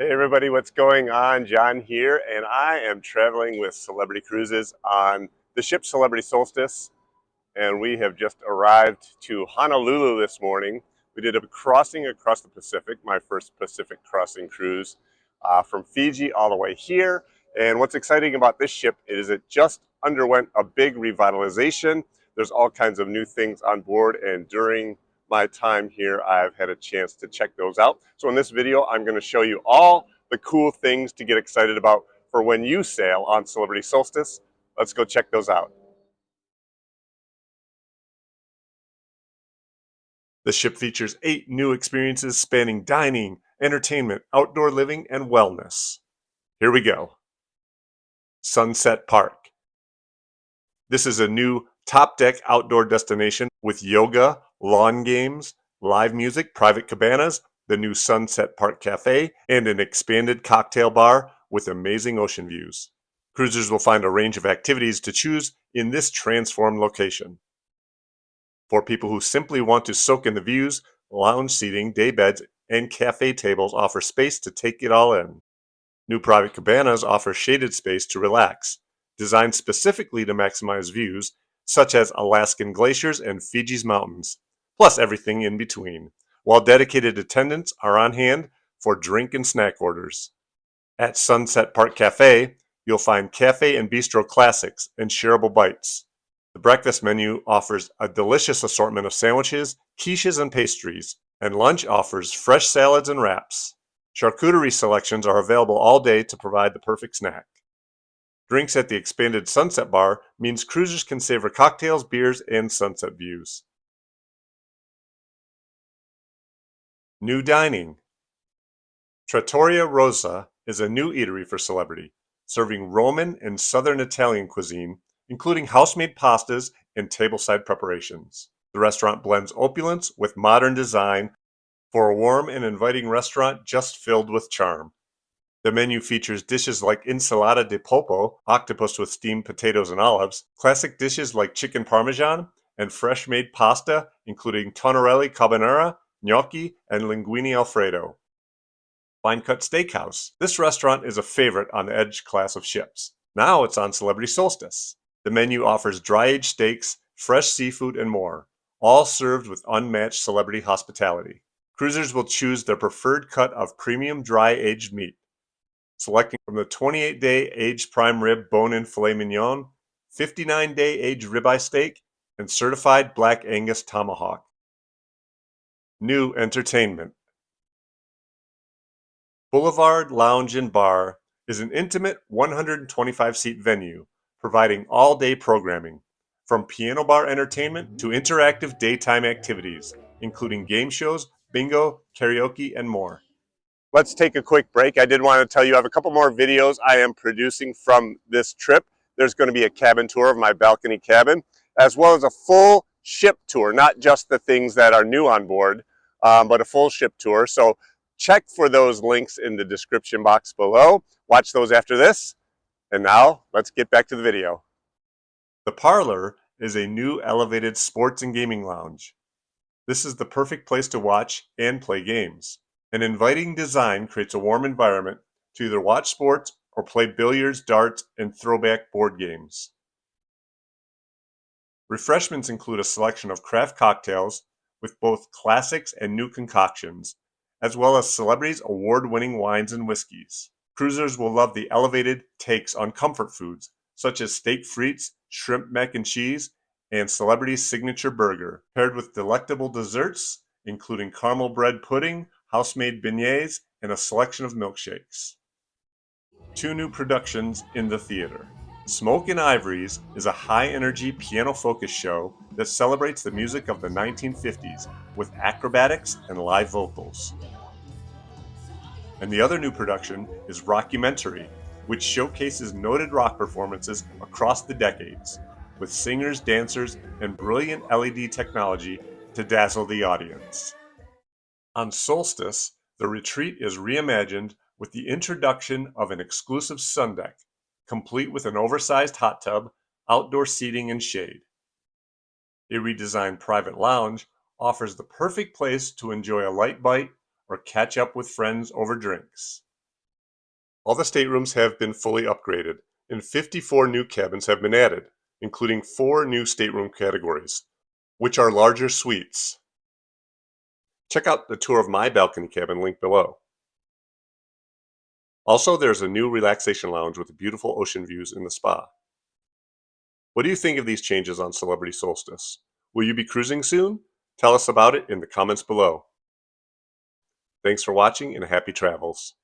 Hey everybody, what's going on? John here, and I am traveling with Celebrity Cruises on the ship Celebrity Solstice, and we have just arrived to Honolulu this morning. We did a crossing across the Pacific, my first Pacific crossing cruise from Fiji all the way here. And what's exciting about this ship is it just underwent a big revitalization. There's all kinds of new things on board, and during my time here, I've had a chance to check those out. So in this video, I'm going to show you all the cool things to get excited about for when you sail on Celebrity Solstice. Let's go check those out. The ship features 8 new experiences spanning dining, entertainment, outdoor living, and wellness. Here we go. Sunset Park. This is a new top deck outdoor destination with yoga, lawn games, live music, private cabanas, the new Sunset Park Cafe, and an expanded cocktail bar with amazing ocean views. Cruisers will find a range of activities to choose in this transformed location. For people who simply want to soak in the views, lounge seating, day beds, and cafe tables offer space to take it all in. New private cabanas offer shaded space to relax, designed specifically to maximize views, such as Alaskan glaciers and Fiji's mountains, plus everything in between, while dedicated attendants are on hand for drink and snack orders. At Sunset Park Cafe, you'll find cafe and bistro classics and shareable bites. The breakfast menu offers a delicious assortment of sandwiches, quiches, and pastries, and lunch offers fresh salads and wraps. Charcuterie selections are available all day to provide the perfect snack. Drinks at the expanded Sunset Bar means cruisers can savor cocktails, beers, and sunset views. New dining. Trattoria Rosa is a new eatery for Celebrity, serving Roman and Southern Italian cuisine, including house-made pastas and tableside preparations. The restaurant blends opulence with modern design for a warm and inviting restaurant just filled with charm. The menu features dishes like ensalada de polpo, octopus with steamed potatoes and olives, classic dishes like chicken parmesan, and fresh-made pasta, including tonarelli carbonara, gnocchi, and linguine alfredo. Fine Cut Steakhouse. This restaurant is a favorite on the Edge class of ships. Now it's on Celebrity Solstice. The menu offers dry-aged steaks, fresh seafood, and more, all served with unmatched Celebrity hospitality. Cruisers will choose their preferred cut of premium dry-aged meat, selecting from the 28-day aged prime rib bone-in filet mignon, 59-day aged ribeye steak, and certified Black Angus tomahawk. New entertainment. Boulevard Lounge and Bar is an intimate 125-seat venue providing all-day programming, from piano bar entertainment to interactive daytime activities, including game shows, bingo, karaoke, and more. Let's take a quick break. I did want to tell you I have a couple more videos I am producing from this trip. There's going to be a cabin tour of my balcony cabin, as well as a full ship tour, not just the things that are new on board, but a full ship tour. So check for those links in the description box below. Watch those after this. And now let's get back to the video. The Parlor is a new elevated sports and gaming lounge. This is the perfect place to watch and play games. An inviting design creates a warm environment to either watch sports or play billiards, darts, and throwback board games. Refreshments include a selection of craft cocktails with both classics and new concoctions, as well as Celebrity's award-winning wines and whiskeys. Cruisers will love the elevated takes on comfort foods, such as steak frites, shrimp mac and cheese, and Celebrity's signature burger, paired with delectable desserts, including caramel bread pudding, house-made beignets, and a selection of milkshakes. 2 new productions in the theater. Smoke and Ivories is a high-energy piano-focused show that celebrates the music of the 1950s with acrobatics and live vocals. And the other new production is Rockumentary, which showcases noted rock performances across the decades, with singers, dancers, and brilliant LED technology to dazzle the audience. On Solstice, the retreat is reimagined with the introduction of an exclusive sun deck, complete with an oversized hot tub, outdoor seating, and shade. A redesigned private lounge offers the perfect place to enjoy a light bite or catch up with friends over drinks. All the staterooms have been fully upgraded, and 54 new cabins have been added, including 4 new stateroom categories, which are larger suites. Check out the tour of my balcony cabin link below. Also, there's a new relaxation lounge with beautiful ocean views in the spa. What do you think of these changes on Celebrity Solstice? Will you be cruising soon? Tell us about it in the comments below. Thanks for watching and happy travels.